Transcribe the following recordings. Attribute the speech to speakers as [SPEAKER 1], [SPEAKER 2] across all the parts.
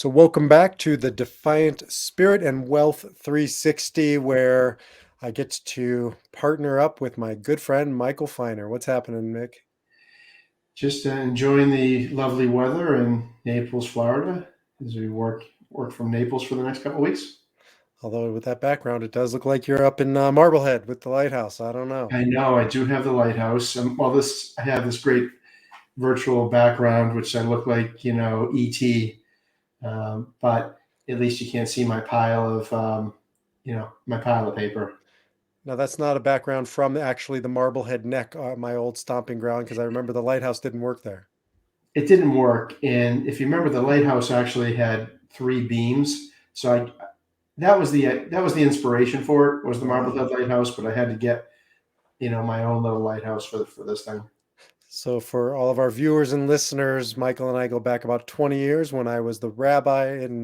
[SPEAKER 1] So, welcome back to the Defiant Spirit and Wealth 360, where I get to partner up with my good friend Michael Feiner. What's happening, Mick?
[SPEAKER 2] Just enjoying the lovely weather in Naples, Florida, as we work from Naples for the next couple of weeks.
[SPEAKER 1] Although, with that background, it does look like you're up in Marblehead with the lighthouse. I don't know.
[SPEAKER 2] I know I do have the lighthouse. I have this great virtual background, which I look like ET, but at least you can't see my pile of paper.
[SPEAKER 1] Now, that's not a background from actually the Marblehead Neck, my old stomping ground, because I remember the lighthouse didn't work there.
[SPEAKER 2] It didn't work, and if you remember, the lighthouse actually had three beams. So that was the inspiration for it was the
[SPEAKER 1] Uh,
[SPEAKER 2] Marblehead Lighthouse, but I had to get my own little lighthouse for this thing.
[SPEAKER 1] So, for all of our viewers and listeners, Michael and I go back about 20 years when I was the rabbi in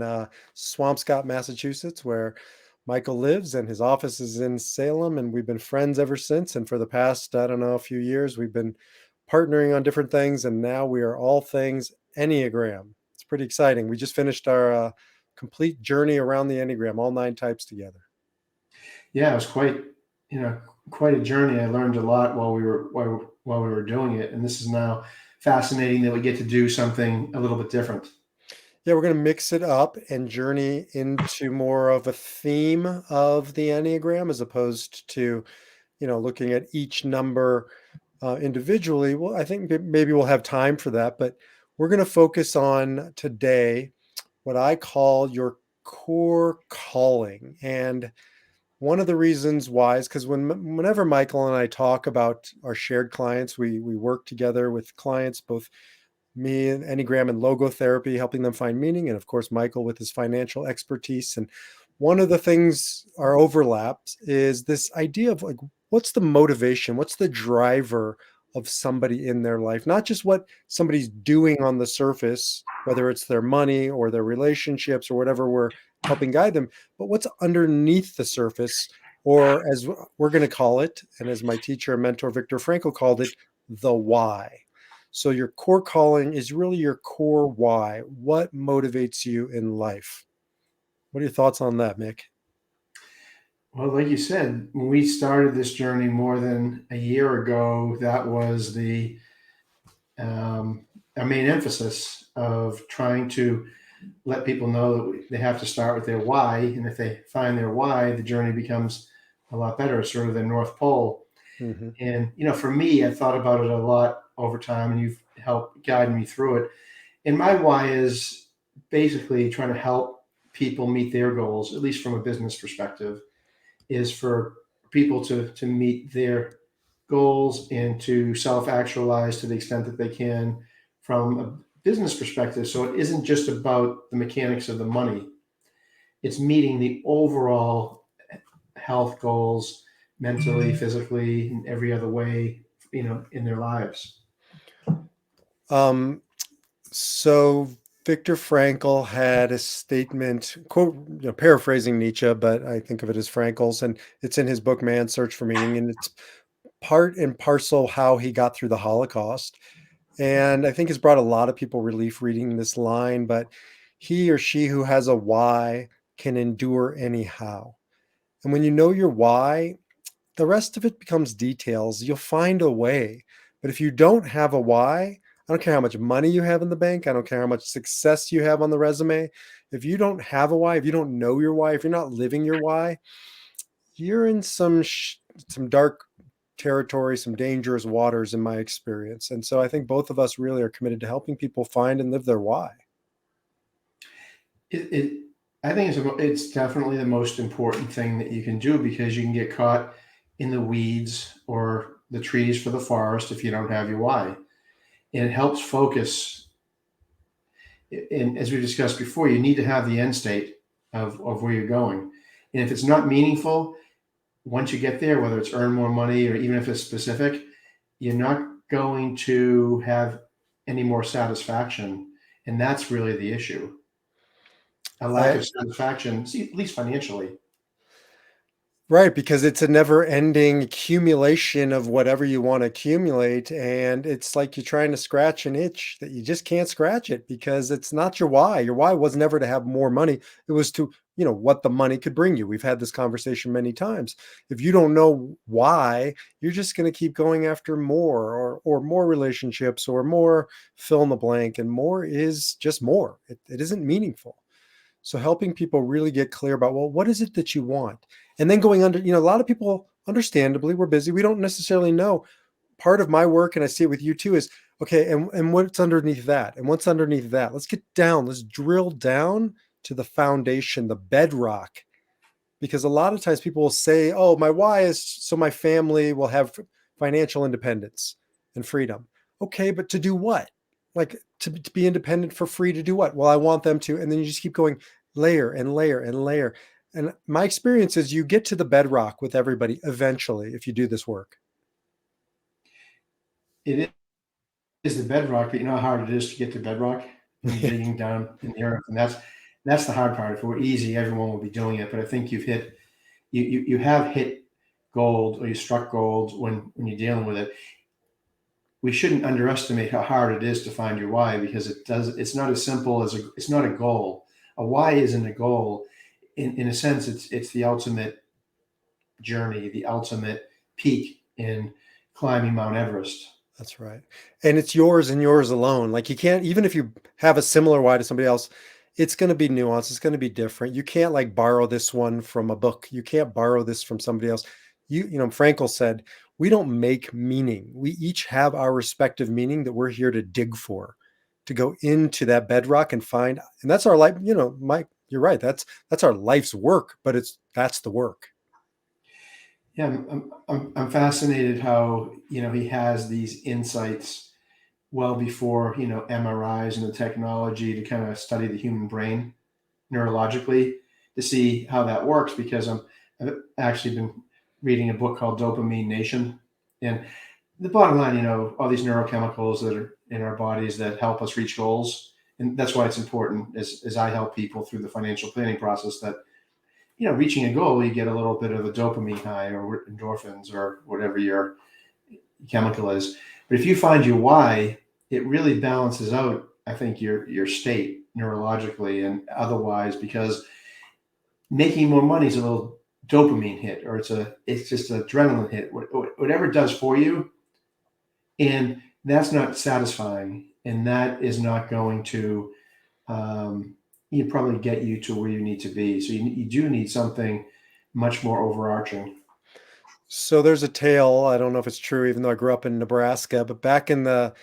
[SPEAKER 1] Swampscott, Massachusetts, where Michael lives, and his office is in Salem. And we've been friends ever since. And for the past, I don't know, a few years, we've been partnering on different things. And now we are all things Enneagram. It's pretty exciting. We just finished our complete journey around the Enneagram, all 9 types together.
[SPEAKER 2] Yeah, it was you know, quite a journey. I learned a lot while we were doing it, and this is now fascinating that we get to do something a little bit different.
[SPEAKER 1] Yeah, we're going to mix it up and journey into more of a theme of the Enneagram as opposed to, looking at each number individually. Well, I think maybe we'll have time for that, but we're going to focus on today what I call your core calling. And one of the reasons why is because whenever Michael and I talk about our shared clients, we work together with clients, both me and Enneagram and logotherapy, helping them find meaning, and of course Michael with his financial expertise. And one of the things our overlaps is this idea of like, what's the motivation, what's the driver of somebody in their life, not just what somebody's doing on the surface, whether it's their money or their relationships or whatever we're helping guide them, but what's underneath the surface, or as we're going to call it, and as my teacher and mentor Viktor Frankl called it, the why. So your core calling is really your core why. What motivates you in life? What are your thoughts on that, Mick?
[SPEAKER 2] Well, like you said, when we started this journey more than a year ago, that was the our main emphasis of trying to let people know that they have to start with their why, and if they find their why, the journey becomes a lot better. It's sort of the North Pole.
[SPEAKER 1] Mm-hmm.
[SPEAKER 2] And for me, I thought about it a lot over time, and you've helped guide me through it. And my why is basically trying to help people meet their goals, at least from a business perspective, is for people to meet their goals and to self-actualize to the extent that they can from a business perspective. So it isn't just about the mechanics of the money. It's meeting the overall health goals mentally, physically, in every other way, in their lives.
[SPEAKER 1] Um, so Viktor Frankl had a statement, quote, paraphrasing Nietzsche, but I think of it as Frankl's, and it's in his book Man's Search for Meaning, and it's part and parcel how he got through the Holocaust. And I think it's brought a lot of people relief reading this line, but he or she who has a why can endure anyhow. And when you know your why, the rest of it becomes details. You'll find a way. But if you don't have a why, I don't care how much money you have in the bank. I don't care how much success you have on the resume. If you don't have a why, if you don't know your why, if you're not living your why, you're in some dark territory, some dangerous waters in my experience. And so I think both of us really are committed to helping people find and live their why.
[SPEAKER 2] It I think it's definitely the most important thing that you can do because you can get caught in the weeds or the trees for the forest if you don't have your why. And it helps focus. And as we discussed before, you need to have the end state of where you're going. And if it's not meaningful, once you get there, whether it's earn more money or even if it's specific, you're not going to have any more satisfaction. And that's really the issue, a lack
[SPEAKER 1] I
[SPEAKER 2] of satisfaction, see, at least financially.
[SPEAKER 1] Right, because it's a never-ending accumulation of whatever you want to accumulate, and it's like you're trying to scratch an itch that you just can't scratch it because it's not your why. Your why was never to have more money. It was to, what the money could bring you. We've had this conversation many times. If you don't know why, you're just going to keep going after more or more relationships or more fill in the blank, and more is just more. It isn't meaningful. So helping people really get clear about, well, what is it that you want? And then going under, a lot of people, understandably, we're busy. We don't necessarily know. Part of my work, and I see it with you too, is okay, and what's underneath that? And what's underneath that? Let's get down, let's drill down to the foundation, the bedrock. Because a lot of times people will say, oh, my why is so my family will have financial independence and freedom. Okay, but to do what? Like to be independent for free to do what? Well, I want them to. And then you just keep going layer and layer and layer. And my experience is you get to the bedrock with everybody eventually if you do this work.
[SPEAKER 2] It is the bedrock, but you know how hard it is to get to bedrock when you're digging down in the earth, and that's the hard part. If it were easy, everyone would be doing it. But I think you have hit gold, or you struck gold when you're dealing with it. We shouldn't underestimate how hard it is to find your why, because it's not as simple as it's not a goal. A why isn't a goal. In a sense, it's the ultimate journey, the ultimate peak in climbing Mount Everest.
[SPEAKER 1] That's right. And it's yours and yours alone. Like you can't, even if you have a similar why to somebody else, it's going to be nuanced. It's going to be different. You can't like borrow this one from a book. You can't borrow this from somebody else. Frankel said, we don't make meaning. We each have our respective meaning that we're here to dig for, to go into that bedrock and find. And that's our life. Mike, you're right. That's our life's work, but that's the work.
[SPEAKER 2] Yeah, I'm fascinated how he has these insights well before MRIs and the technology to kind of study the human brain neurologically to see how that works. Because I've actually been reading a book called Dopamine Nation, and the bottom line, all these neurochemicals that are in our bodies that help us reach goals, and that's why it's important as I help people through the financial planning process that reaching a goal, you get a little bit of a dopamine high or endorphins or whatever your chemical is. But if you find your why, it really balances out, I think, your state neurologically and otherwise, because making more money is a little dopamine hit, or it's just an adrenaline hit, whatever it does for you. And that's not satisfying. And that is not going to probably get you to where you need to be. So you do need something much more overarching.
[SPEAKER 1] So there's a tale. I don't know if it's true, even though I grew up in Nebraska, but back in the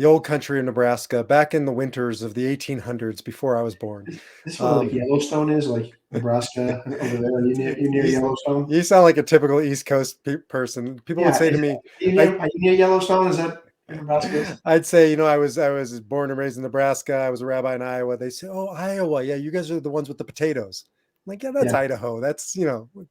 [SPEAKER 1] old country of Nebraska, back in the winters of the 1800s, before I was born.
[SPEAKER 2] This is where like
[SPEAKER 1] Um,
[SPEAKER 2] Yellowstone is, like Nebraska over there. You near
[SPEAKER 1] you,
[SPEAKER 2] Yellowstone?
[SPEAKER 1] you sound like a typical East Coast person. People would
[SPEAKER 2] Yeah.
[SPEAKER 1] say to me,
[SPEAKER 2] Are you near Yellowstone? Is that where Nebraska is?
[SPEAKER 1] I'd say, I was born and raised in Nebraska. I was a rabbi in Iowa. They say, "Oh, Iowa, yeah, you guys are the ones with the potatoes." I'm like, yeah, that's
[SPEAKER 2] Yeah.
[SPEAKER 1] Idaho. That's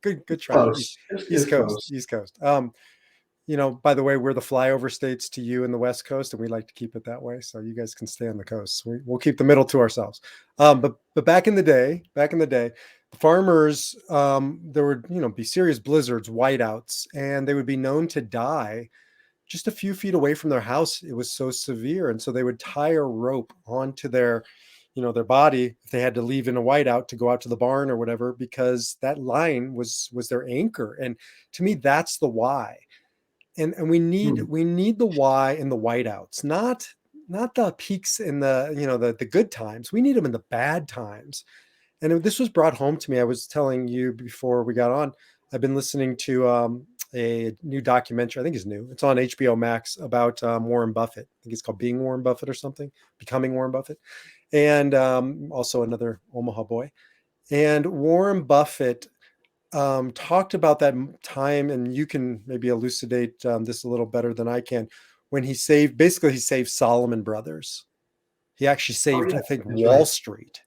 [SPEAKER 1] good try.
[SPEAKER 2] Close. It
[SPEAKER 1] East
[SPEAKER 2] was
[SPEAKER 1] Coast,
[SPEAKER 2] close.
[SPEAKER 1] East Coast. By the way, we're the flyover states to you in the West Coast, and we like to keep it that way. So you guys can stay on the coast. We'll keep the middle to ourselves. But back in the day, the farmers, there would be serious blizzards, whiteouts, and they would be known to die just a few feet away from their house. It was so severe, and so they would tie a rope onto their body if they had to leave in a whiteout to go out to the barn or whatever, because that line was their anchor. And to me, that's the why. And we need
[SPEAKER 2] Hmm.
[SPEAKER 1] we need the why in the whiteouts, not the peaks in the good times. We need them in the bad times. And this was brought home to me. I was telling you before we got on, I've been listening to a new documentary. I think it's new. It's on HBO Max about Warren Buffett. I think it's called Being Warren Buffett or something, Becoming Warren Buffett, and also another Omaha boy. And Warren Buffett talked about that time, and you can maybe elucidate this a little better than I can, when he saved Solomon Brothers. He actually
[SPEAKER 2] Oh
[SPEAKER 1] saved,
[SPEAKER 2] yeah,
[SPEAKER 1] I think,
[SPEAKER 2] that's right.
[SPEAKER 1] Wall Street.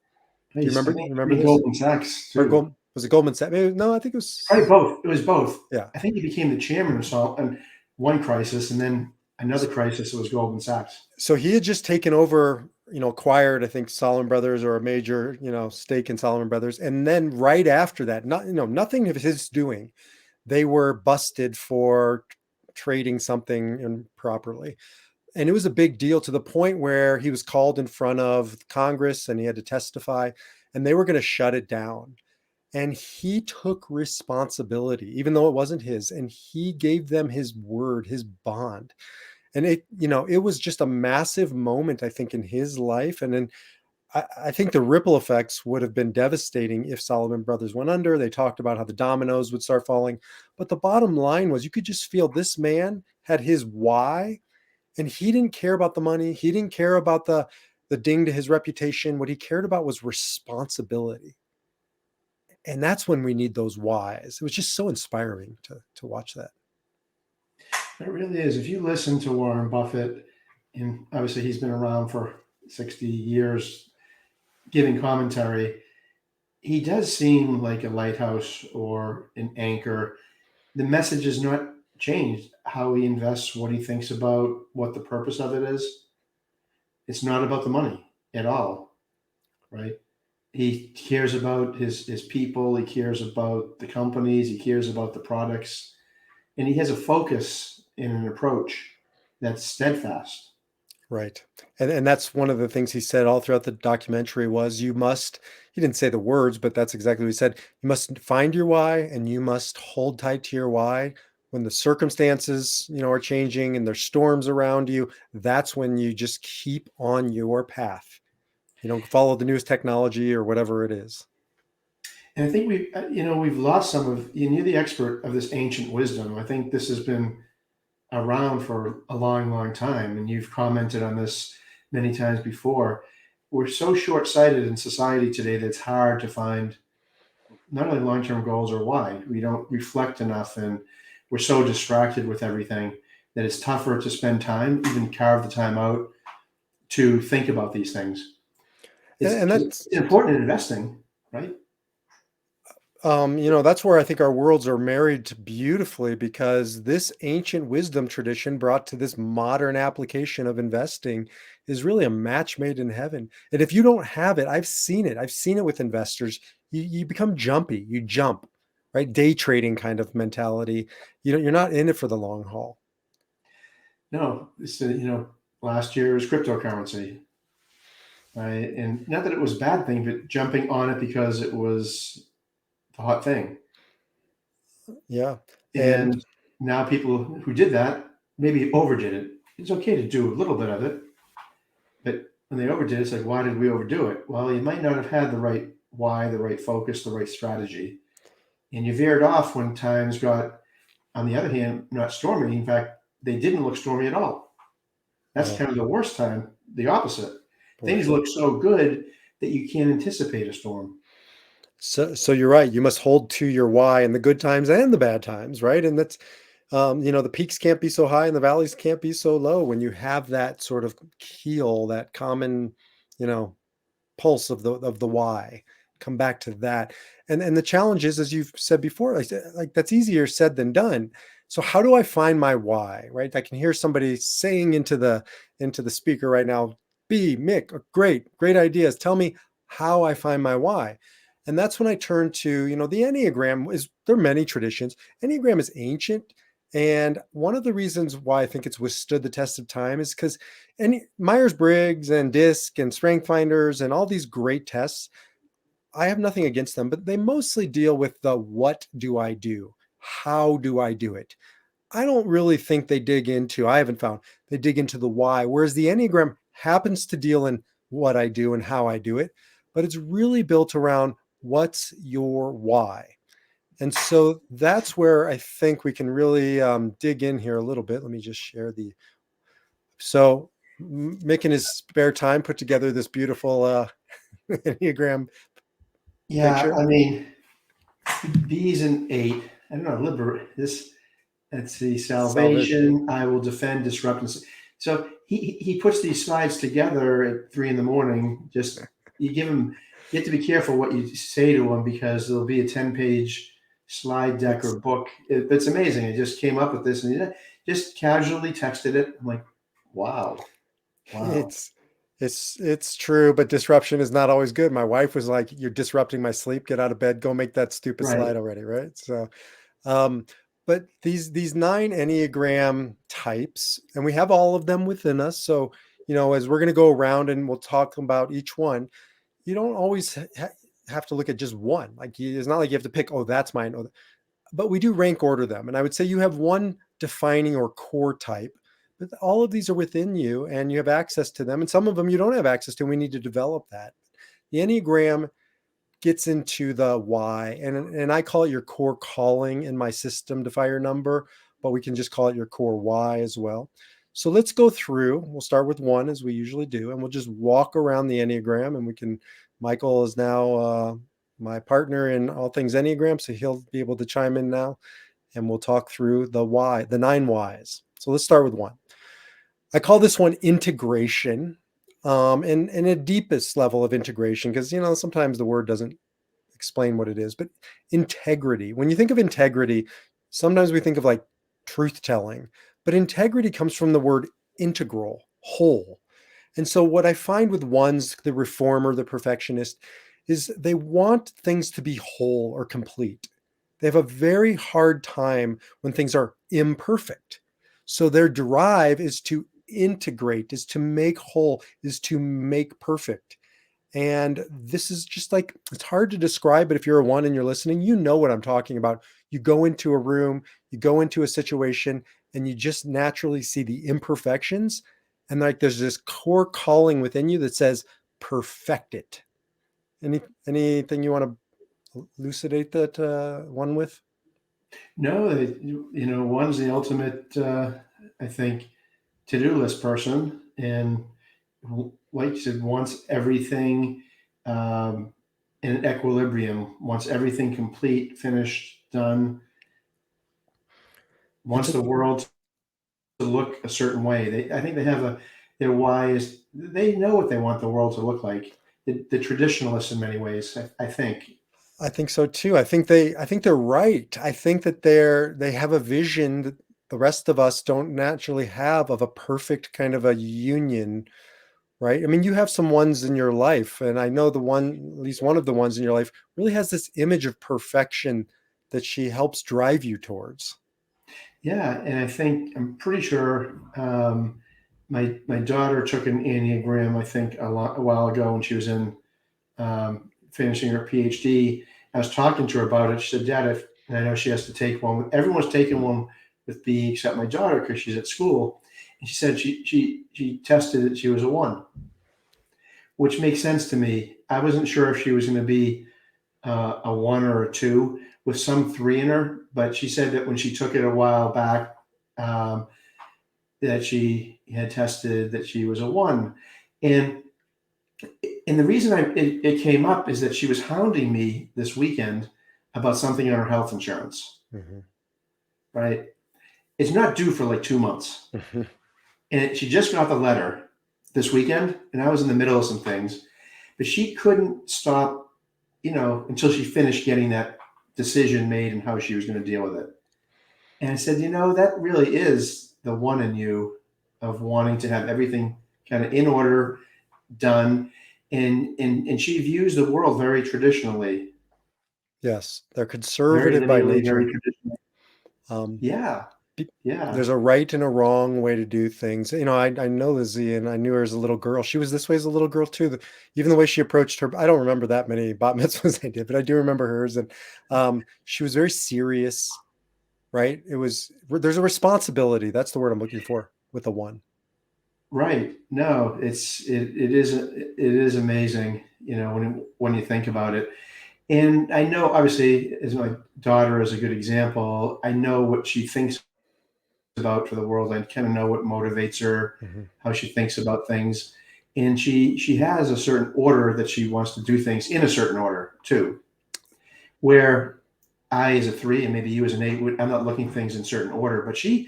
[SPEAKER 1] Do you
[SPEAKER 2] Nice. I
[SPEAKER 1] remember?
[SPEAKER 2] think
[SPEAKER 1] You remember this?
[SPEAKER 2] Goldman Sachs
[SPEAKER 1] Or
[SPEAKER 2] too.
[SPEAKER 1] Was it Goldman Sachs? Maybe, no, I think it
[SPEAKER 2] Probably
[SPEAKER 1] was.
[SPEAKER 2] both. It was both.
[SPEAKER 1] Yeah.
[SPEAKER 2] I think he became the chairman of and one crisis, and then another crisis. It was Goldman Sachs.
[SPEAKER 1] So he had just taken over acquired, I think, Solomon Brothers, or a major, stake in Solomon Brothers. And then right after that, nothing of his doing, they were busted for trading something improperly. And it was a big deal, to the point where he was called in front of Congress and he had to testify, and they were going to shut it down. And he took responsibility, even though it wasn't his, and he gave them his word, his bond. And it was just a massive moment, I think, in his life. And then I think the ripple effects would have been devastating if Solomon Brothers went under. They talked about how the dominoes would start falling. But the bottom line was, you could just feel this man had his why, and he didn't care about the money. He didn't care about the ding to his reputation. What he cared about was responsibility. And that's when we need those whys. It was just so inspiring to watch that.
[SPEAKER 2] It really is. If you listen to Warren Buffett, and obviously he's been around for 60 years giving commentary, he does seem like a lighthouse or an anchor. The message has not changed. How he invests, what he thinks about, what the purpose of it is. It's not about the money at all, right? He cares about his people. He cares about the companies. He cares about the products, and he has a focus and an approach that's steadfast.
[SPEAKER 1] Right. And that's one of the things he said all throughout the documentary was, he didn't say the words, but that's exactly what he said. You must find your why, and you must hold tight to your why. When the circumstances, are changing and there's storms around you, that's when you just keep on your path. You don't follow the newest technology or whatever it is.
[SPEAKER 2] And I think we've lost some of. And you're the expert of this ancient wisdom. I think this has been around for a long, long time, and you've commented on this many times before. We're so short-sighted in society today that it's hard to find not only long-term goals or why. We don't reflect enough, and we're so distracted with everything that it's tougher to spend time, even carve the time out to think about these things.
[SPEAKER 1] And
[SPEAKER 2] It's
[SPEAKER 1] that's
[SPEAKER 2] important in investing, right?
[SPEAKER 1] that's where I think our worlds are married to beautifully, because this ancient wisdom tradition brought to this modern application of investing is really a match made in heaven. And if you don't have it, I've seen it. I've seen it with investors. You become jumpy. You jump, right? Day trading kind of mentality. You're not in it for the long haul.
[SPEAKER 2] No, last year was cryptocurrency, right? And not that it was a bad thing, but jumping on it because it was the hot thing.
[SPEAKER 1] Yeah. And
[SPEAKER 2] And now people who did that maybe overdid it. It's okay to do a little bit of it, but when they overdid it, it's like, why did we overdo it? Well, you might not have had the right why, the right focus, the right strategy. And you veered off when times got, on the other hand, not stormy. In fact, they didn't look stormy at all. That's
[SPEAKER 1] well,
[SPEAKER 2] kind of the worst time, the opposite.
[SPEAKER 1] boy,
[SPEAKER 2] Things look so good that you can't anticipate a storm.
[SPEAKER 1] so you're right. You must hold to your why in the good times and the bad times, right? And that's the peaks can't be so high and the valleys can't be so low. When you have that sort of keel, that common, you know, pulse of the why, come back to that. And the challenge is, as you've said before, like that's easier said than done. So how do I find my why, right? I can hear somebody saying into the speaker right now, B, Mick, great ideas. Tell me how I find my why. And that's when I turn to, the Enneagram. There are many traditions. Enneagram is ancient. And one of the reasons why I think it's withstood the test of time is because Myers-Briggs and DISC and Strength Finders and all these great tests, I have nothing against them, but they mostly deal with the what do I do? How do I do it? I don't really think I haven't found, they dig into the why, whereas the Enneagram happens to deal in what I do and how I do it, but it's really built around what's your why. And so that's where I think we can really dig in here a little bit. Let me just share so Mick in his spare time put together this beautiful Enneagram
[SPEAKER 2] Yeah,
[SPEAKER 1] picture.
[SPEAKER 2] I mean, B's an eight. I don't know, this, let's see,
[SPEAKER 1] Salvation.
[SPEAKER 2] salvation, I will defend, disrupt. So he puts these slides together at 3 in the morning. Just, you have to be careful what you say to him because there'll be a 10-page slide deck
[SPEAKER 1] It's
[SPEAKER 2] or book. It's amazing. I just came up with this and he just casually texted it. I'm like, wow, wow.
[SPEAKER 1] it's It's true, but disruption is not always good. My wife was like, "You're disrupting my sleep. Get out of bed. Go make that stupid
[SPEAKER 2] Right.
[SPEAKER 1] slide already." Right? So, um, but these nine Enneagram types, and we have all of them within us. So, as we're going to go around and we'll talk about each one, you don't always have to look at just one. Like it's not like you have to pick, oh, that's mine. Oh, but we do rank order them. And I would say you have one defining or core type, but all of these are within you and you have access to them. And some of them you don't have access to. And we need to develop that. The Enneagram gets into the why, and I call it your core calling in my system to fire number, but we can just call it your core why as well. So let's go through. We'll start with one as we usually do, and we'll just walk around the Enneagram, and we can. Michael is now my partner in all things Enneagram, so he'll be able to chime in now, and we'll talk through the why, the nine whys. So let's start with one. I call this one integration, and a deepest level of integration, because sometimes the word doesn't explain what it is, but integrity. When you think of integrity, sometimes we think of like truth telling, but integrity comes from the word integral, whole. And so, what I find with ones, the reformer, the perfectionist, is they want things to be whole or complete. They have a very hard time when things are imperfect. So, their drive is to integrate, is to make whole, is to make perfect. And this is just like, it's hard to describe, but if you're a one and you're listening, you know what I'm talking about. You go into a room, you go into a situation, and you just naturally see the imperfections. And like there's this core calling within you that says, perfect it. Anything you want to elucidate that one with?
[SPEAKER 2] No, one's the ultimate, I think, to-do list person, and like you said, wants everything um, in an equilibrium, wants everything complete, finished, done,
[SPEAKER 1] It's
[SPEAKER 2] wants
[SPEAKER 1] a
[SPEAKER 2] the world to look a certain way. I think they have their why is they know what they want the world to look like. The traditionalists, in many ways, I think.
[SPEAKER 1] I think so too. I think they're right. I think that they have a vision that the rest of us don't naturally have of a perfect kind of a union, right? I mean, you have some ones in your life, and I know the one, at least one of the ones in your life, really has this image of perfection that she helps drive you towards.
[SPEAKER 2] Yeah, and I'm pretty sure my daughter took an Enneagram. I think a while ago when she was in finishing her PhD. I was talking to her about it. She said, "Dad, and I know she has to take one. Everyone's taking one with B except my daughter because she's at school." And she said she tested it. She was a one, which makes sense to me. I wasn't sure if she was going to be a one or a two with some three in her, but she said that when she took it a while back, um, that she had tested that she was a one, and the reason it came up is that she was hounding me this weekend about something on her health insurance.
[SPEAKER 1] Mhm.
[SPEAKER 2] Right, it's not due for like 2 months, and she just got the letter this weekend, and I was in the middle of some things, but she couldn't stop, until she finished getting that decision made and how she was going to deal with it. And I said, that really is the one in you of wanting to have everything kind of in order, done. And she views the world very traditionally,
[SPEAKER 1] Yes, they're
[SPEAKER 2] very
[SPEAKER 1] conservative by
[SPEAKER 2] linearly, very
[SPEAKER 1] nature.
[SPEAKER 2] traditional.
[SPEAKER 1] Um,
[SPEAKER 2] Yeah,
[SPEAKER 1] pe-
[SPEAKER 2] yeah,
[SPEAKER 1] there's a right and a wrong way to do things. I know Lizzie, and I knew her as a little girl. She was this way as a little girl too. Even the way she approached her, I don't remember that many bat mitzvahs I did, but I do remember hers. And she was very serious, right? There's a responsibility. That's the word I'm looking for with the one.
[SPEAKER 2] right. No, it is amazing, when you think about it. And I know, obviously, as my daughter is a good example, I know what she thinks about for the world. I kind of know what motivates her,
[SPEAKER 1] Mhm.
[SPEAKER 2] how she thinks about things, and she has a certain order that she wants to do things in a certain order too. Where I, as a three, and maybe you as an eight, I'm not looking things in certain order, but she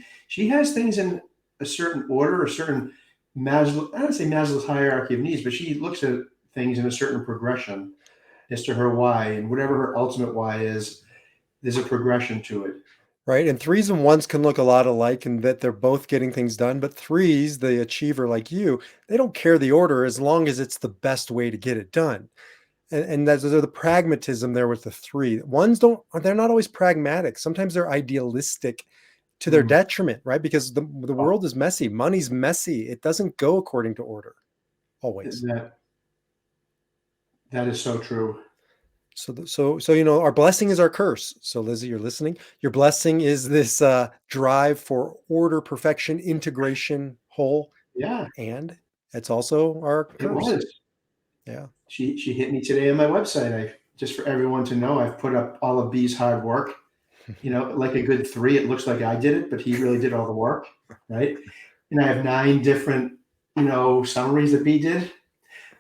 [SPEAKER 2] has things in a certain order, a certain Maslow. I don't say Maslow's hierarchy of needs, but she looks at things in a certain progression as to her why, and whatever her ultimate why is, there's a progression to it.
[SPEAKER 1] Right? And threes and ones can look a lot alike in that they're both getting things done, but threes, the achiever like you, they don't care the order as long as it's the best way to get it done. And that's the pragmatism there with the three. Ones don't, they're not always pragmatic. Sometimes they're idealistic to their
[SPEAKER 2] Mm.
[SPEAKER 1] detriment, right? Because the
[SPEAKER 2] Oh,
[SPEAKER 1] world is messy. Money's messy. It doesn't go according to order always.
[SPEAKER 2] that that is so true.
[SPEAKER 1] So our blessing is our curse. So Lizzie, you're listening. Your blessing is this drive for order, perfection, integration, whole,
[SPEAKER 2] Yeah,
[SPEAKER 1] and it's also our
[SPEAKER 2] it
[SPEAKER 1] curse.
[SPEAKER 2] was.
[SPEAKER 1] Yeah.
[SPEAKER 2] She hit me today on my website. I just for everyone to know, I've put up all of B's hard work. Like a good three, it looks like I did it, but he really did all the work, right? And I have 9 different, summaries that B did.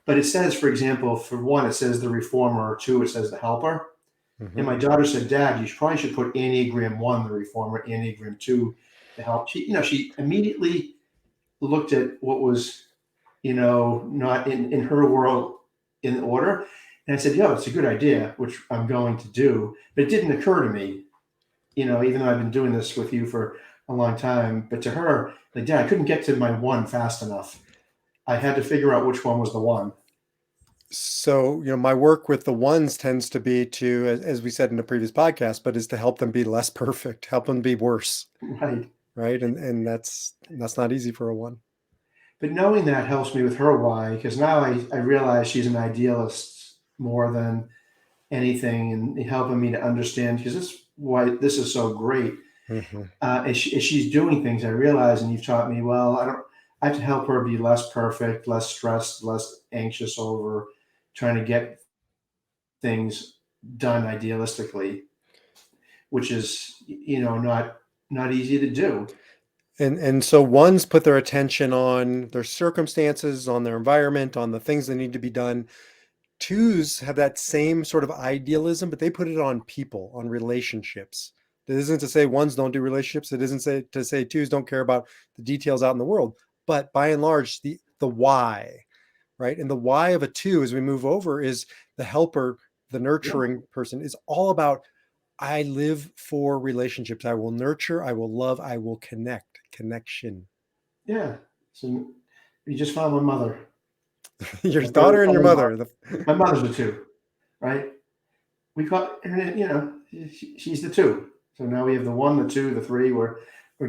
[SPEAKER 2] But it says, for example, for one, it says the reformer, or two, it says the helper. And
[SPEAKER 1] Hmm.
[SPEAKER 2] my daughter said, Dad, you probably should put Enneagram one, the reformer, Enneagram two, the help. She immediately looked at what was, not in her world in order. And I said, yo, it's a good idea, which I'm going to do. But it didn't occur to me, even though I've been doing this with you for a long time. But to her, like, Dad, I couldn't get to my one fast enough. I had to figure out which one was the one.
[SPEAKER 1] So, my work with the ones tends to be to, as we said in the previous podcast, but is to help them be less perfect, help them be worse,
[SPEAKER 2] Right.
[SPEAKER 1] right? And that's not easy for a one.
[SPEAKER 2] But knowing that helps me with her why, because now I realize she's an idealist more than anything and helping me to understand, because this is why this is so great.
[SPEAKER 1] Hmm.
[SPEAKER 2] As she's doing things, I realize, and you've taught me, well, I have to help her be less perfect, less stressed, less anxious over trying to get things done idealistically, which is, not easy to do.
[SPEAKER 1] And so ones put their attention on their circumstances, on their environment, on the things that need to be done. Twos have that same sort of idealism, but they put it on people, on relationships. It isn't to say ones don't do relationships. It isn't to say twos don't care about the details out in the world. But by and large, the why, right? And the why of a two as we move over is the helper, the
[SPEAKER 2] Yeah,
[SPEAKER 1] nurturing person is all about I live for relationships. I will nurture, I will love, I will connect, connection.
[SPEAKER 2] yeah. So you just found my mother.
[SPEAKER 1] Your
[SPEAKER 2] I put her
[SPEAKER 1] daughter and your
[SPEAKER 2] on
[SPEAKER 1] mother.
[SPEAKER 2] my mother's a two, right? We call, and she's the two. So now we have the one, the two, the three. We're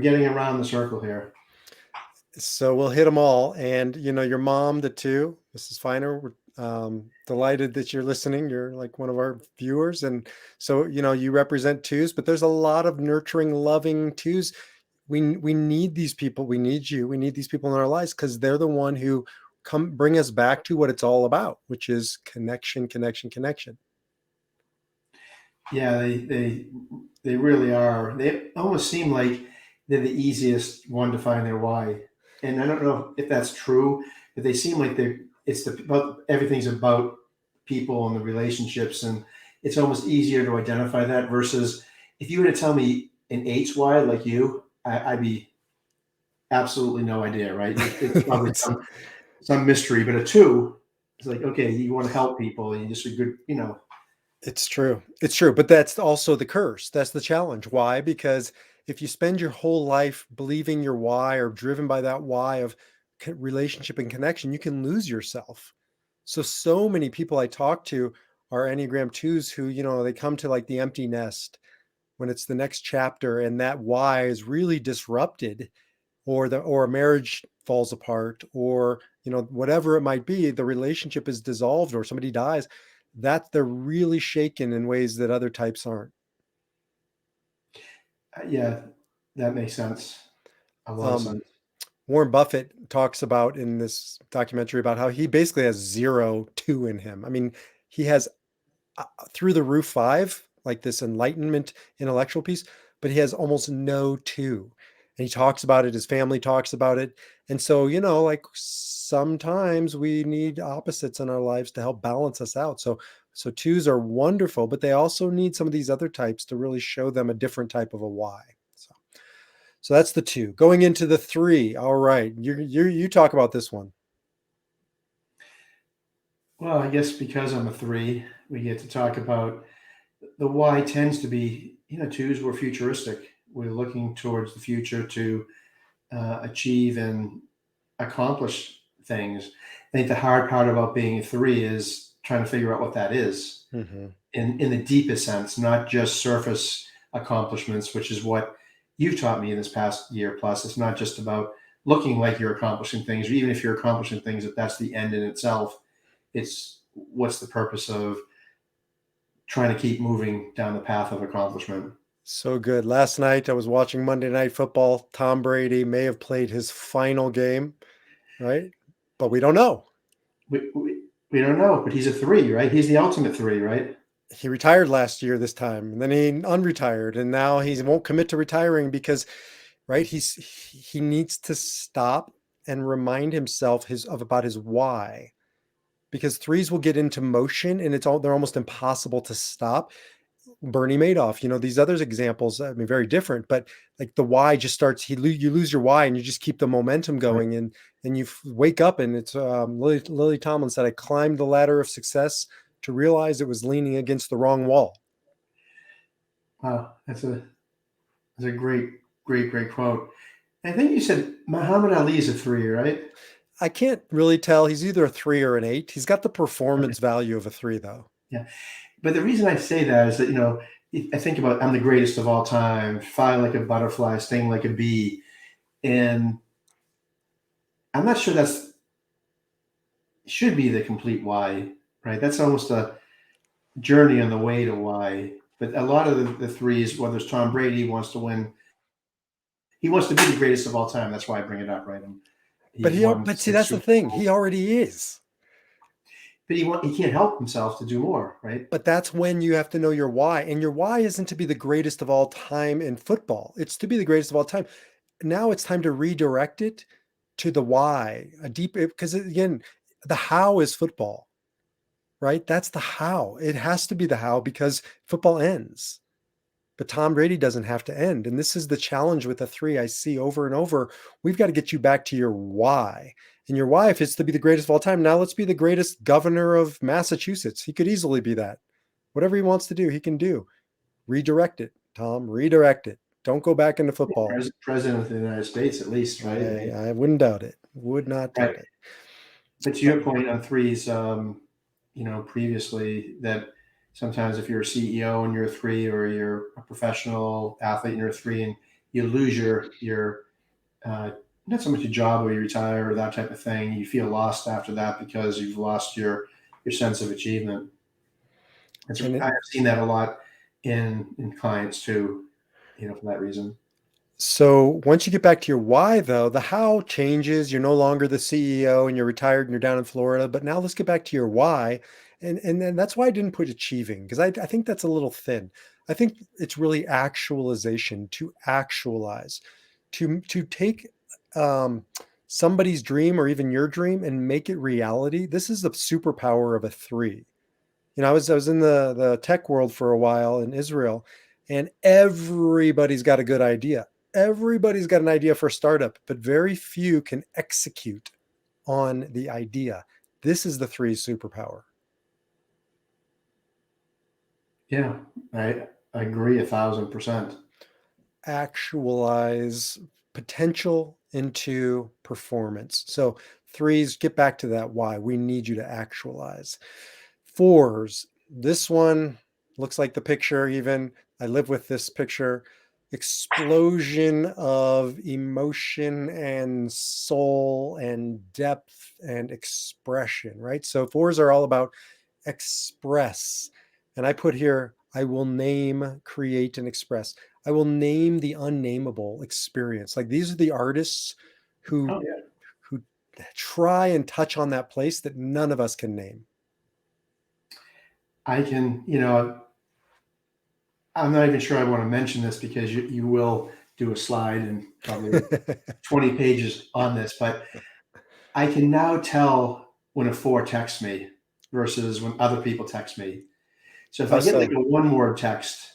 [SPEAKER 2] getting around the circle here.
[SPEAKER 1] So we'll hit them all. And your mom, the two, Mrs. Feiner, we're delighted that you're listening. You're like one of our viewers. And so, you represent twos, but there's a lot of nurturing, loving twos. We need these people. We need you. We need these people in our lives because they're the one who come bring us back to what it's all about, which is connection, connection, connection.
[SPEAKER 2] Yeah, they really are. They almost seem like they're the easiest one to find their why. And I don't know if that's true, but they seem like about everything's about people and the relationships, and it's almost easier to identify that versus if you were to tell me an eight's why, like you, I'd be absolutely no idea, right? It's probably
[SPEAKER 1] it's
[SPEAKER 2] some mystery, but a two, it's like, okay, you want to help people, and you just a good.
[SPEAKER 1] It's true. It's true. But that's also the curse. That's the challenge. Why? Because if you spend your whole life believing your why or driven by that why of relationship and connection, you can lose yourself. So many people I talk to are Enneagram twos who, they come to like the empty nest when it's the next chapter and that why is really disrupted or a marriage falls apart or whatever it might be, the relationship is dissolved or somebody dies, that they're really shaken in ways that other types aren't.
[SPEAKER 2] Yeah, that makes sense. A lot of
[SPEAKER 1] um,
[SPEAKER 2] sense.
[SPEAKER 1] Warren Buffett talks about in this documentary about how he basically has 0 2 in him. I mean, he has through the roof five, like this enlightenment intellectual piece, but he has almost no two. And he talks about it, his family talks about it. And so, like sometimes we need opposites in our lives to help balance us out. So twos are wonderful, but they also need some of these other types to really show them a different type of a why. So that's the two. Going into the three. All right. You talk about this one.
[SPEAKER 2] Well, I guess because I'm a three, we get to talk about the why tends to be, twos were futuristic. we're looking towards the future to achieve and accomplish things. I think the hard part about being a three is trying to figure out what that is
[SPEAKER 1] Mhm.
[SPEAKER 2] in the deepest sense, not just surface accomplishments, which is what you've taught me in this past year plus. It's not just about looking like you're accomplishing things, or even if you're accomplishing things, that that's the end in itself. It's what's the purpose of trying to keep moving down the path of accomplishment.
[SPEAKER 1] So good. Last night I was watching Monday Night Football. Tom Brady may have played his final game, right? But we don't know.
[SPEAKER 2] We don't know, but he's a three, right? He's the ultimate three, right?
[SPEAKER 1] He retired last year this time, and then he unretired, and now he won't commit to retiring because, right, he needs to stop and remind himself about his why. Because threes will get into motion and they're almost impossible to stop. Bernie Madoff, these other examples, I mean, very different, but like the why just starts, you lose your why and you just keep the momentum
[SPEAKER 2] Right.
[SPEAKER 1] going, and you wake up, and it's Lily Tomlin said, I climbed the ladder of success to realize it was leaning against the wrong wall.
[SPEAKER 2] Wow, that's a great quote. I think you said Muhammad Ali is a three, right?
[SPEAKER 1] I can't really tell. He's either a 3 or an 8. He's got the
[SPEAKER 2] Okay.
[SPEAKER 1] performance value of a 3, though.
[SPEAKER 2] Yeah. But the reason I say that is that, I think about I'm the greatest of all time, fly like a butterfly, sting like a bee. And I'm not sure that's should be the complete why, right? That's almost a journey on the way to why. But a lot of the threes, whether it's Tom Brady wants to win, he wants to be the greatest of all time. That's why I bring it up, right? He's won
[SPEAKER 1] But see,
[SPEAKER 2] 6
[SPEAKER 1] that's the
[SPEAKER 2] Super
[SPEAKER 1] thing. He
[SPEAKER 2] Bowls.
[SPEAKER 1] already is.
[SPEAKER 2] But he can't help himself to do more, right?
[SPEAKER 1] But that's when you have to know your why. And your why isn't to be the greatest of all time in football. It's to be the greatest of all time. Now it's time to redirect it to the why, because again, the how is football, right? That's the how. It has to be the how because football ends. But Tom Brady doesn't have to end. And this is the challenge with the 3 I see over and over. We've got to get you back to your why. And your why, if it's to be the greatest of all time, now let's be the greatest governor of Massachusetts. He could easily be that. Whatever he wants to do, he can do. Redirect it, Tom. Redirect it. Don't go back into football.
[SPEAKER 2] President of the United States, at least, right?
[SPEAKER 1] I wouldn't doubt it. Would not
[SPEAKER 2] Right.
[SPEAKER 1] doubt it.
[SPEAKER 2] But to your point on threes, previously that sometimes if you're a CEO and you're a three, or you're a professional athlete and you're a three, and you lose your uh, not so much a job or you retire or that type of thing, you feel lost after that because you've lost your sense of achievement.
[SPEAKER 1] And
[SPEAKER 2] I've seen that a lot in clients too, for that reason.
[SPEAKER 1] so once you get back to your why, though, the how changes. You're no longer the CEO and you're retired and you're down in Florida. But now let's get back to your why. And then that's why I didn't put achieving, because I think that's a little thin. I think it's really actualization, to actualize, to take um, somebody's dream or even your dream and make it reality. This is the superpower of a 3. I was in the tech world for a while in Israel, and everybody's got a good idea. Everybody's got an idea for a startup, but very few can execute on the idea. This is the 3 superpower.
[SPEAKER 2] Yeah, I agree 1,000%.
[SPEAKER 1] Actualize potential into performance. So 3s, get back to that why. We need you to actualize. 4s, this one looks like the picture, even. I live with this picture. Explosion of emotion and soul and depth and expression, right? So 4s are all about express. And I put here, I will name, create, and express. I will name the unnameable experience. Like, these are the artists who
[SPEAKER 2] Oh yeah,
[SPEAKER 1] who try and touch on that place that none of us can name.
[SPEAKER 2] I can. I'm not even sure I want to mention this because you will do a slide and probably 20 pages on this, but I can now tell when a four texts me versus when other people text me. So if
[SPEAKER 1] How
[SPEAKER 2] I get like
[SPEAKER 1] so?
[SPEAKER 2] a one word text,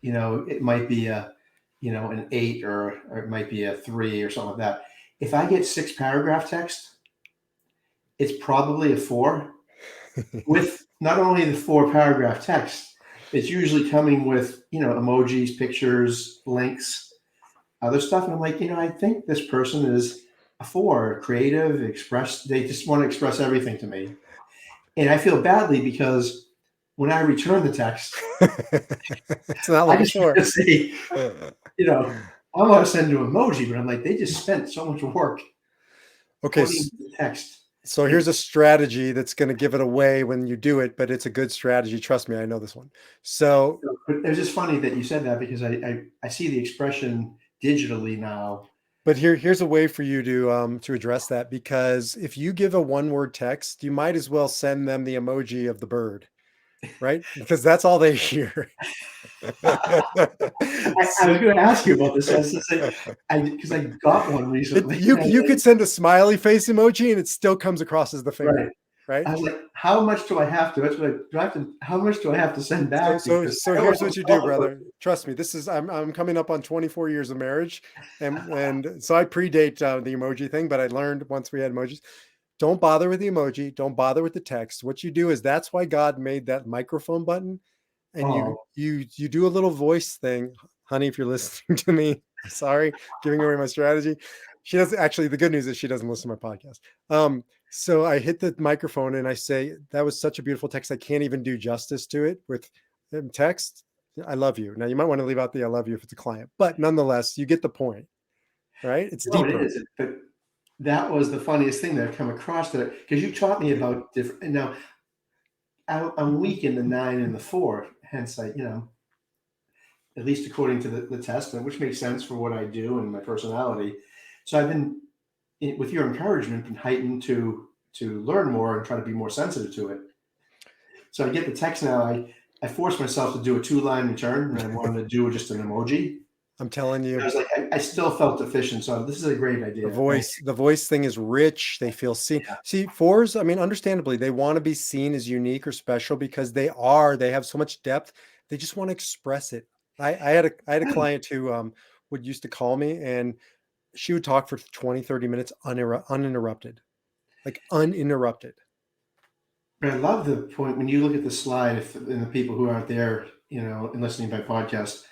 [SPEAKER 2] it might be an eight, or it might be a three or something like that. If I get 6 paragraph text, it's probably a four, with not only the 4 paragraph text, it's usually coming with, emojis, pictures, links. other stuff. And I'm like, I think this person is a four, creative, they just want to express everything to me. And I feel badly because when I return the text,
[SPEAKER 1] It's not
[SPEAKER 2] I
[SPEAKER 1] like a
[SPEAKER 2] just want
[SPEAKER 1] four.
[SPEAKER 2] to say, you know, I want to send an emoji, but I'm like, they just spent so much work
[SPEAKER 1] Okay,
[SPEAKER 2] putting the text.
[SPEAKER 1] so here's a strategy that's going to give it away when you do it, but it's a good strategy. Trust me, I know this one. So,
[SPEAKER 2] But it was just funny that you said that because I see the expression digitally now.
[SPEAKER 1] but here's a way for you to address that, because if you give a one-word text, you might as well send them the emoji of the bird, right? Because that's all they hear.
[SPEAKER 2] I was going to ask you about this. I was just like, because I got one recently.
[SPEAKER 1] You could send a smiley face emoji and it still comes across as the
[SPEAKER 2] Right.
[SPEAKER 1] finger, right?
[SPEAKER 2] I was like, how much do I have to? That's what do I have to. How much do I have to send
[SPEAKER 1] So
[SPEAKER 2] back?
[SPEAKER 1] so
[SPEAKER 2] Because
[SPEAKER 1] so
[SPEAKER 2] I don't
[SPEAKER 1] here's
[SPEAKER 2] want
[SPEAKER 1] what
[SPEAKER 2] to
[SPEAKER 1] you do,
[SPEAKER 2] call the
[SPEAKER 1] brother.
[SPEAKER 2] person.
[SPEAKER 1] Trust me. This is I'm coming up on 24 years of marriage, and so I predate the emoji thing, but I learned once we had emojis, don't bother with the emoji, don't bother with the text. What you do is that's why God made that microphone button, and you
[SPEAKER 2] Oh,
[SPEAKER 1] you you do a little voice thing, honey. If you're listening to me, sorry, giving away my strategy. She doesn't actually. The good news is she doesn't listen to my podcast. So I hit the microphone and I say, that was such a beautiful text. I can't even do justice to it with text. I love you. Now you might want to leave out the I love you if it's a client, but nonetheless, you get the point, right? It's
[SPEAKER 2] no, it
[SPEAKER 1] deeper.
[SPEAKER 2] is. But that was the funniest thing that I've come across that because you taught me about different. And now I'm weak in the 9 and the 4. Hence, at least according to the test, which makes sense for what I do and my personality. So I've been, with your encouragement, been heightened to learn more and try to be more sensitive to it. So I get the text now. I forced myself to do a 2-line return, and I wanted to do just an emoji.
[SPEAKER 1] I'm telling
[SPEAKER 2] I
[SPEAKER 1] you,
[SPEAKER 2] was like, I still felt deficient. So this is a great idea. Thank
[SPEAKER 1] the voice thing is rich. They feel seen.
[SPEAKER 2] you. Yeah.
[SPEAKER 1] See, fours, I mean, understandably, they want to be seen as unique or special because they have so much depth. They just want to express it. I had a client who would used to call me, and she would talk for 20, 30 minutes uninterrupted, like uninterrupted.
[SPEAKER 2] But I love the point when you look at the slide, and the people who aren't there, and listening by podcast,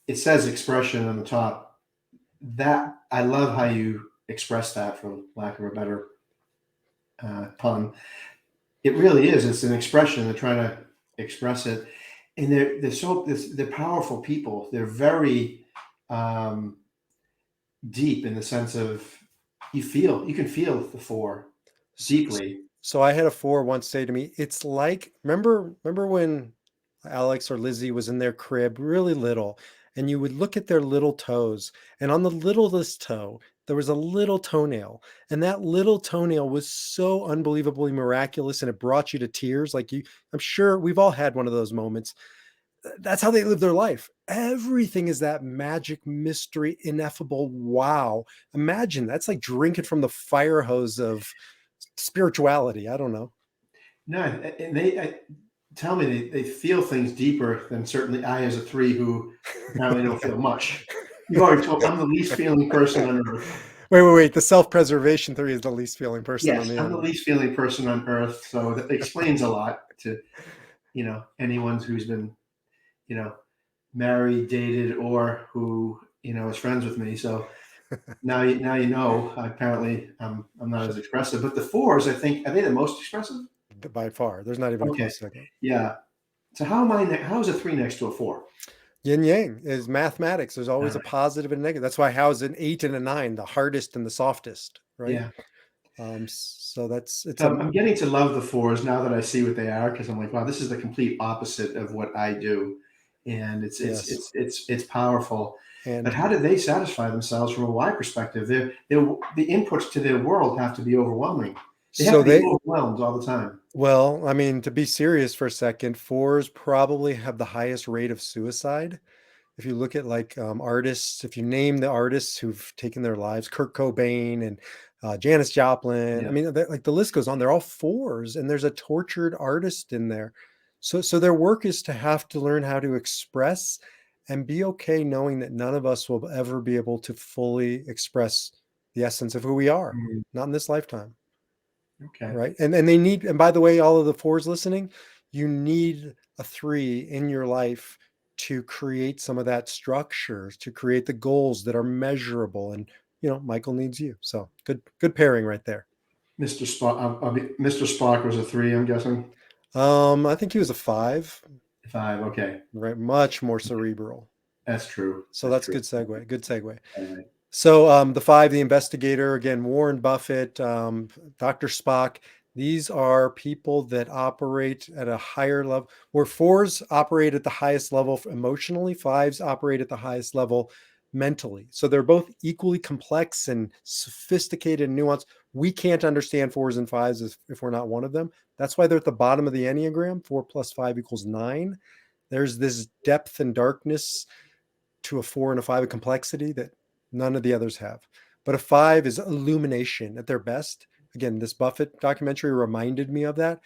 [SPEAKER 2] it says expression on the top. That I love how you express that, for lack of a better pun. It really is. It's an expression. They're trying to express it, and they're powerful people. They're very um, deep in the sense of you can feel the 4 deeply.
[SPEAKER 1] So I had a four once say to me, it's like, remember when Alex or Lizzie was in their crib, really little, and you would look at their little toes, and on the littlest toe, there was a little toenail, and that little toenail was so unbelievably miraculous, and it brought you to tears. I'm sure we've all had one of those moments. That's how they live their life. Everything is that magic, mystery, ineffable wow. Imagine that's like drinking from the fire hose of spirituality. I don't know.
[SPEAKER 2] No, and tell me they feel things deeper than certainly I, as a 3, who apparently don't feel much. You've already told I'm the least feeling person on earth.
[SPEAKER 1] Wait. The self-preservation theory is the least feeling person on
[SPEAKER 2] Yes,
[SPEAKER 1] the
[SPEAKER 2] I'm the
[SPEAKER 1] internet.
[SPEAKER 2] least feeling person on earth. So that explains a lot to anyone who's been you know married, dated, or who is friends with me. So now you know. Apparently, I'm not as expressive. But the 4s, I think, are they the most expressive?
[SPEAKER 1] By far. There's not even a
[SPEAKER 2] Okay,
[SPEAKER 1] close second.
[SPEAKER 2] yeah. So how is a 3 next to a 4?
[SPEAKER 1] Yin yang is mathematics. There's
[SPEAKER 2] All
[SPEAKER 1] always a
[SPEAKER 2] right.
[SPEAKER 1] positive and a negative. That's why how is an 8 and a 9, the hardest and the softest, right?
[SPEAKER 2] Yeah.
[SPEAKER 1] So that's it's
[SPEAKER 2] So
[SPEAKER 1] a
[SPEAKER 2] I'm getting to love the 4s now that I see what they are, because I'm like, wow, this is the complete opposite of what I do, and
[SPEAKER 1] yes.
[SPEAKER 2] it's powerful. But
[SPEAKER 1] And
[SPEAKER 2] how do they satisfy themselves from a Y perspective? The inputs to their world have to be overwhelming. They have
[SPEAKER 1] so
[SPEAKER 2] to be
[SPEAKER 1] they
[SPEAKER 2] overwhelmed all the time.
[SPEAKER 1] well, I mean, to be serious for a second, fours probably have the highest rate of suicide. If you look at artists, if you name the artists who've taken their lives, Kurt Cobain and Janis Joplin, I
[SPEAKER 2] Yeah.
[SPEAKER 1] mean, like the list goes on. They're all fours, and there's a tortured artist in there. So their work is to have to learn how to express and be okay knowing that none of us will ever be able to fully express the essence of who we are,
[SPEAKER 2] Mm,
[SPEAKER 1] not in this lifetime.
[SPEAKER 2] okay.
[SPEAKER 1] Right. And they and by the way, all of the fours listening, you need a 3 in your life to create some of that structure, to create the goals that are measurable. And, Michael needs you. So good pairing right there.
[SPEAKER 2] Mr. Spock, Mr. Spock was a 3, I'm guessing.
[SPEAKER 1] I think he was a 5,
[SPEAKER 2] 5, okay.
[SPEAKER 1] right? Much more cerebral.
[SPEAKER 2] That's true.
[SPEAKER 1] So
[SPEAKER 2] That's
[SPEAKER 1] that's
[SPEAKER 2] true.
[SPEAKER 1] good segue. Good segue.
[SPEAKER 2] All right.
[SPEAKER 1] So the 5, the investigator, again, Warren Buffett, Dr. Spock. These are people that operate at a higher level, where 4s operate at the highest level emotionally, 5s operate at the highest level mentally. So they're both equally complex and sophisticated and nuanced. We can't understand 4s and 5s if we're not one of them. That's why they're at the bottom of the Enneagram. 4 + 5 = 9. There's this depth and darkness to a 4 and a 5, a complexity that none of the others have. But a 5 is illumination at their best. Again, this Buffett documentary reminded me of that.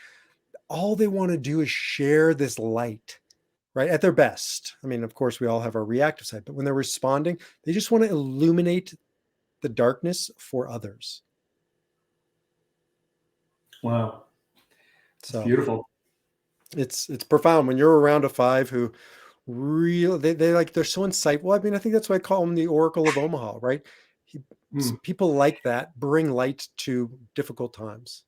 [SPEAKER 1] All they want to do is share this light, right? At their best. I mean, of course, we all have our reactive side, but when they're responding, they just want to illuminate the darkness for others.
[SPEAKER 2] Wow. It's
[SPEAKER 1] So
[SPEAKER 2] beautiful.
[SPEAKER 1] it's profound when you're around a 5 who they're so insightful. I mean, I think that's why I call him the Oracle of Omaha, right? People like that bring light to difficult times.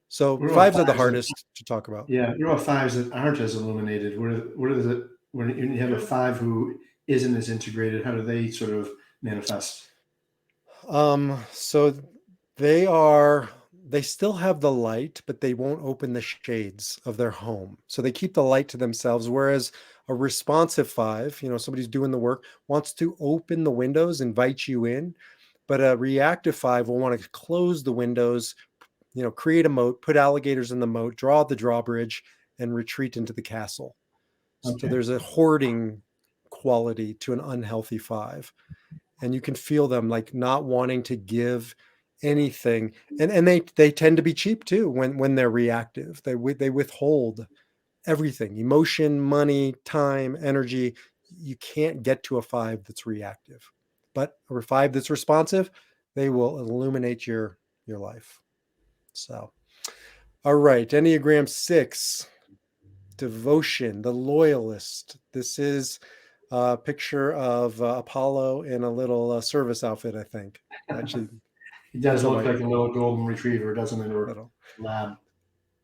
[SPEAKER 1] So
[SPEAKER 2] What about
[SPEAKER 1] 5s are the
[SPEAKER 2] 5s
[SPEAKER 1] hardest to talk about.
[SPEAKER 2] Yeah, what about 5s that aren't as illuminated? What is it when you have a 5 who isn't as integrated? How do they sort of manifest?
[SPEAKER 1] So they still have the light, but they won't open the shades of their home. So they keep the light to themselves. Whereas a responsive 5, somebody's doing the work, wants to open the windows, invite you in. But a reactive 5 will want to close the windows, create a moat, put alligators in the moat, draw the drawbridge, and retreat into the castle. So
[SPEAKER 2] Okay.
[SPEAKER 1] there's a hoarding quality to an unhealthy 5. And you can feel them like not wanting to give anything. And they tend to be cheap too when they're reactive. They withhold everything, emotion, money, time, energy. You can't get to a 5 that's reactive. But a 5 that's responsive, they will illuminate your life. So, all right, Enneagram 6, devotion, the loyalist. This is a picture of Apollo in a little service outfit, I think. Actually,
[SPEAKER 2] He
[SPEAKER 1] that's
[SPEAKER 2] does
[SPEAKER 1] a
[SPEAKER 2] look
[SPEAKER 1] white
[SPEAKER 2] like a little golden retriever, doesn't it, or
[SPEAKER 1] little.
[SPEAKER 2] lab?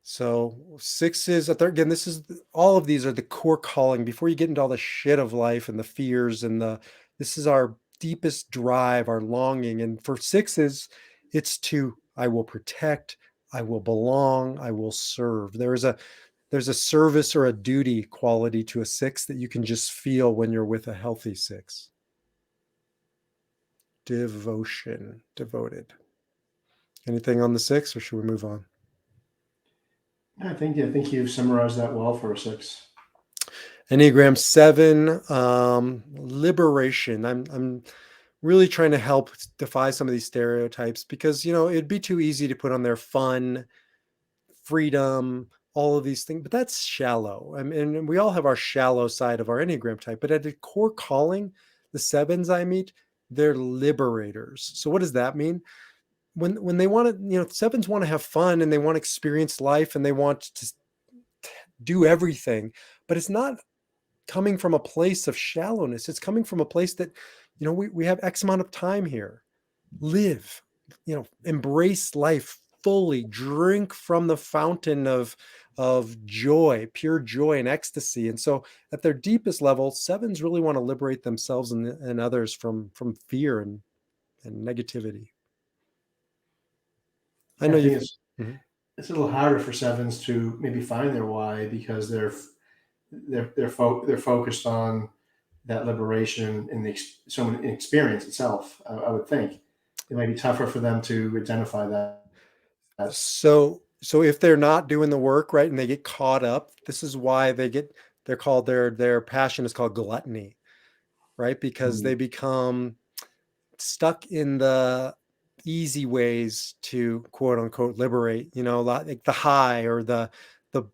[SPEAKER 1] So 6s, again, this is all of these are the core calling before you get into all the shit of life and the fears this is our deepest drive, our longing. And for 6s, it's I will protect, I will belong, I will serve. There's a service or a duty quality to a 6 that you can just feel when you're with a healthy 6. Devotion, devoted. Anything on the 6, or should we move on?
[SPEAKER 2] I think you've summarized that well for a 6.
[SPEAKER 1] Enneagram 7, liberation. I'm really trying to help defy some of these stereotypes because it'd be too easy to put on their fun, freedom, all of these things, but that's shallow. I mean, and we all have our shallow side of our Enneagram type, but at the core calling, the 7s I meet, they're liberators. So what does that mean? When they want to, 7s want to have fun and they want to experience life and they want to do everything, but it's not coming from a place of shallowness. It's coming from a place that, we have X amount of time here. Live, embrace life fully, drink from the fountain of joy, pure joy and ecstasy. And so at their deepest level, 7s really want to liberate themselves and others from fear and negativity. I
[SPEAKER 2] Yeah,
[SPEAKER 1] know
[SPEAKER 2] I think
[SPEAKER 1] you've Mhm.
[SPEAKER 2] it's a little harder for 7s to maybe find their why because they're focused on that liberation in the experience itself. I would think it might be tougher for them to identify that.
[SPEAKER 1] So if they're not doing the work right and they get caught up, this is why they're called their passion is called gluttony, right? Because
[SPEAKER 2] Mm.
[SPEAKER 1] they become stuck in the easy ways to quote unquote liberate, a lot like the high or the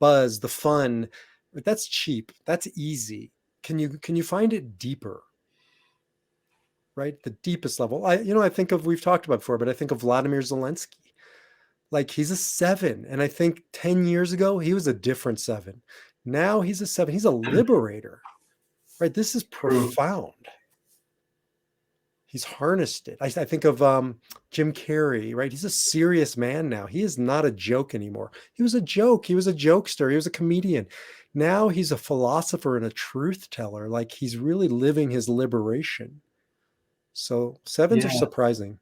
[SPEAKER 1] buzz, the fun. But that's cheap. That's easy. Can you find it deeper? Right? The deepest level. I think of we've talked about before, but I think of Vladimir Zelensky. Like he's a 7. And I think 10 years ago, he was a different 7. Now he's a 7. He's a liberator, right? This is
[SPEAKER 2] True.
[SPEAKER 1] profound. He's harnessed it. I think of Jim Carrey, right? He's a serious man now. He is not a joke anymore. He was a joke. He was a jokester. He was a comedian. Now he's a philosopher and a truth teller. Like he's really living his liberation. So sevens are
[SPEAKER 2] Yeah.
[SPEAKER 1] surprising.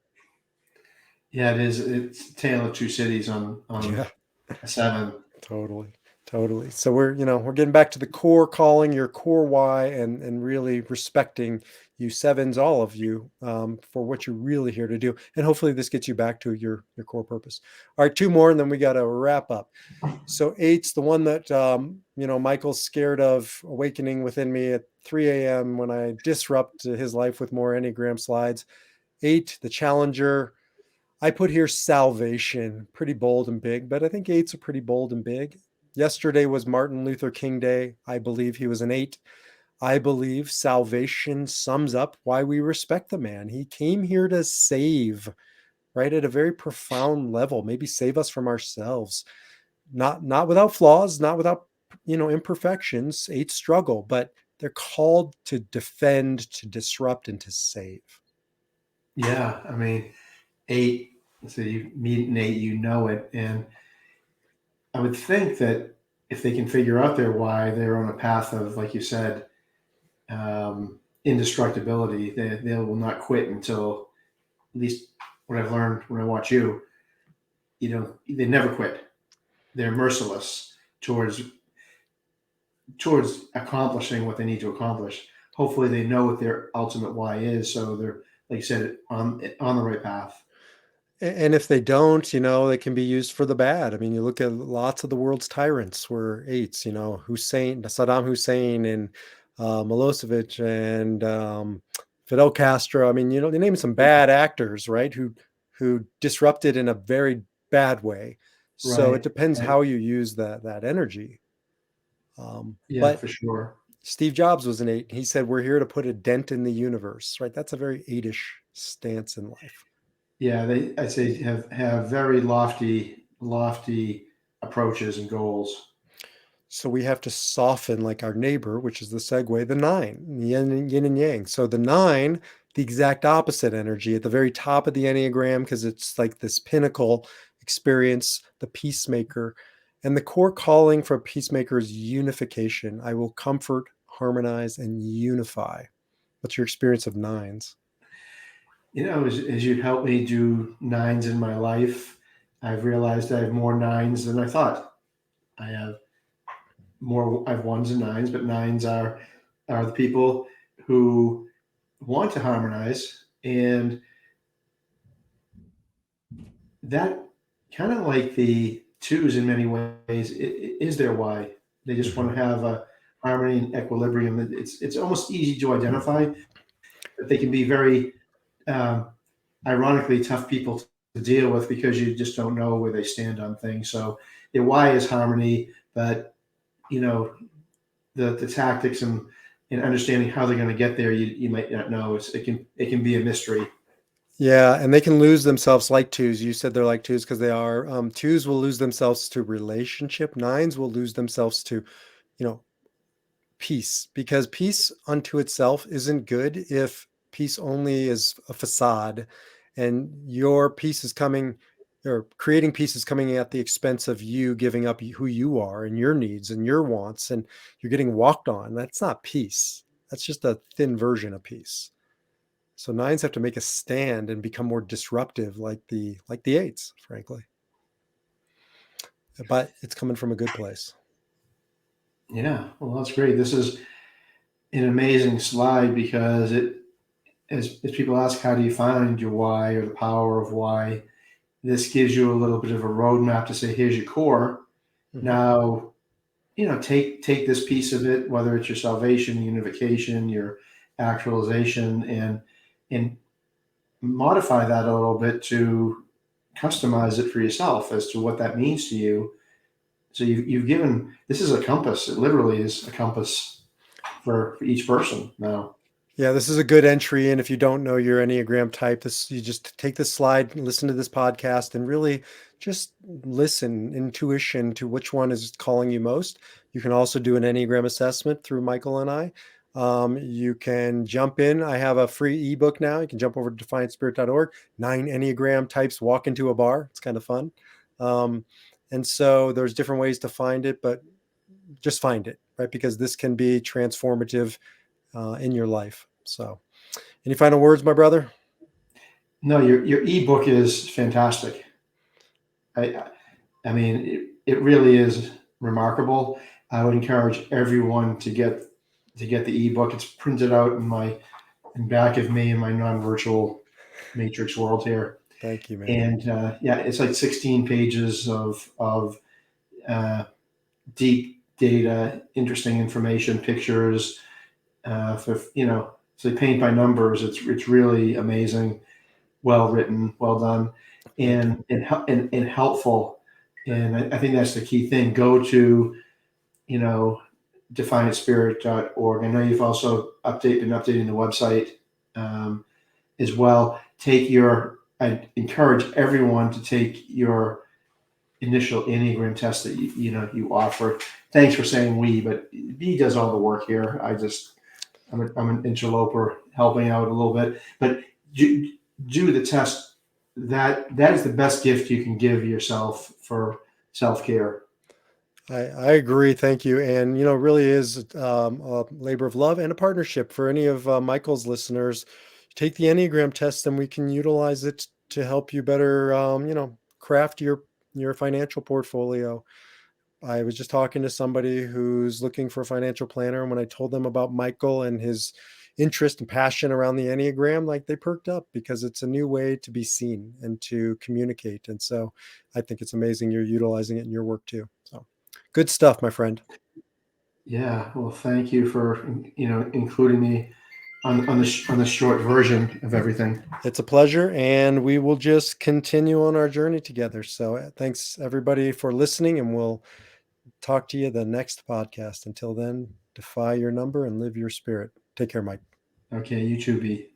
[SPEAKER 2] Yeah, it is. It's a tale of two cities on
[SPEAKER 1] Yeah,
[SPEAKER 2] a seven.
[SPEAKER 1] totally. Totally. So we're getting back to the core calling, your core why, and really respecting you sevens, all of you, for what you're really here to do. And hopefully this gets you back to your core purpose. All right, two more, and then we got to wrap up. So eight's the one that Michael's scared of awakening within me at 3 a.m. when I disrupt his life with more Enneagram slides. Eight, the challenger. I put here salvation, pretty bold and big, but I think eights are pretty bold and big. Yesterday was Martin Luther King Day. I believe he was an 8. I believe salvation sums up why we respect the man. He came here to save, right, at a very profound level, maybe save us from ourselves. Not without flaws, not without imperfections. 8 struggle, but they're called to defend, to disrupt, and to save.
[SPEAKER 2] Yeah, I mean, eight. So you meet an eight, you know it, and I would think that if they can figure out their why, they're on a path of, like you said, indestructibility. They will not quit until, at least what I've learned when I watch you. They never quit. They're merciless towards accomplishing what they need to accomplish. Hopefully, they know what their ultimate why is, so they're, like you said, on the right path.
[SPEAKER 1] And if they don't, they can be used for the bad. I mean, you look at lots of the world's tyrants were 8s, Saddam Hussein and Milosevic and Fidel Castro. I mean, they name some bad actors, right? Who disrupted in a very bad way. So it
[SPEAKER 2] Right.
[SPEAKER 1] depends
[SPEAKER 2] Right.
[SPEAKER 1] how you use that energy.
[SPEAKER 2] Yeah,
[SPEAKER 1] But
[SPEAKER 2] for sure.
[SPEAKER 1] Steve Jobs was an 8. He said, "We're here to put a dent in the universe." Right? That's a very 8ish stance in life.
[SPEAKER 2] Yeah, I'd say have very lofty approaches and goals.
[SPEAKER 1] So we have to soften like our neighbor, which is the segue, the 9, yin and yang. So the 9, the exact opposite energy at the very top of the Enneagram, because it's like this pinnacle experience, the peacemaker. And the core calling for a peacemaker is unification. I will comfort, harmonize, and unify. What's your experience of 9s?
[SPEAKER 2] As you help me do nines in my life, I've realized I have more nines than I thought. I have I have ones and nines, but nines are the people who want to harmonize, and that kind of like the twos in many ways is their why. They just want
[SPEAKER 1] Mhm.
[SPEAKER 2] to have a harmony and equilibrium. It's almost easy to identify, but they can be very um, ironically tough people to deal with because you just don't know where they stand on things. So their why is harmony, but you know the tactics and understanding how they're going to get there, you might not know. It can be a mystery.
[SPEAKER 1] Yeah, and they can lose themselves like 2s. You said they're like 2s because they are. 2s will lose themselves to relationship. 9s will lose themselves to, you know, peace, because peace unto itself isn't good if peace only is a facade and your peace is coming, or creating peace is coming at the expense of you giving up who you are and your needs and your wants, and you're getting walked on. That's not peace. That's just a thin version of peace. So 9s have to make a stand and become more disruptive, like the 8s, frankly. But it's coming from a good place.
[SPEAKER 2] Yeah, well, that's great. This is an amazing slide because as people ask, how do you find your why or the power of why? This gives you a little bit of a roadmap to say, here's your core.
[SPEAKER 1] Mhm.
[SPEAKER 2] Now, take this piece of it, whether it's your salvation, unification, your actualization, and modify that a little bit to customize it for yourself as to what that means to you. So you've given, this is a compass. It literally is a compass for each person now.
[SPEAKER 1] Yeah, this is a good entry. And if you don't know your Enneagram type, this you just take this slide, listen to this podcast, and really just listen, intuition to which one is calling you most. You can also do an Enneagram assessment through Michael and I. You can jump in. I have a free ebook now. You can jump over to defiantspirit.org. 9 Enneagram types walk into a bar. It's kind of fun. Um, and so there's different ways to find it, but just find it, right? Because this can be transformative in your life. So, any final words, my brother?
[SPEAKER 2] No, your ebook is fantastic. I I mean, it really is remarkable. I would encourage everyone to get the ebook. It's printed out in back of me in my non-virtual matrix world here,
[SPEAKER 1] Thank you, man.
[SPEAKER 2] and yeah, it's like 16 pages of uh, deep data, interesting information, pictures. For so they paint by numbers. It's really amazing, well written, well done,
[SPEAKER 1] Thank you.
[SPEAKER 2] and helpful. And I think that's the key thing. Go to you know defiantspirit.org. I know you've also been updating the website um, as well. I encourage everyone to take your initial Enneagram test that you offer. Thanks for saying we, but B does all the work here. I'm an interloper helping out a little bit, but do, do the test. That is the best gift you can give yourself for self care.
[SPEAKER 1] I agree. Thank you. And, really is a labor of love and a partnership for any of Michael's listeners. Take the Enneagram test and we can utilize it to help you better, craft your financial portfolio. I was just talking to somebody who's looking for a financial planner, and when I told them about Michael and his interest and passion around the Enneagram, like they perked up because it's a new way to be seen and to communicate. And so I think it's amazing you're utilizing it in your work too. So good stuff, my friend.
[SPEAKER 2] Yeah. Well, thank you for including me on the short version of everything.
[SPEAKER 1] It's a pleasure, and we will just continue on our journey together. So thanks everybody for listening, and we'll talk to you the next podcast. Until then, defy your number and live your spirit. Take care, Mike.
[SPEAKER 2] Okay. You too, B.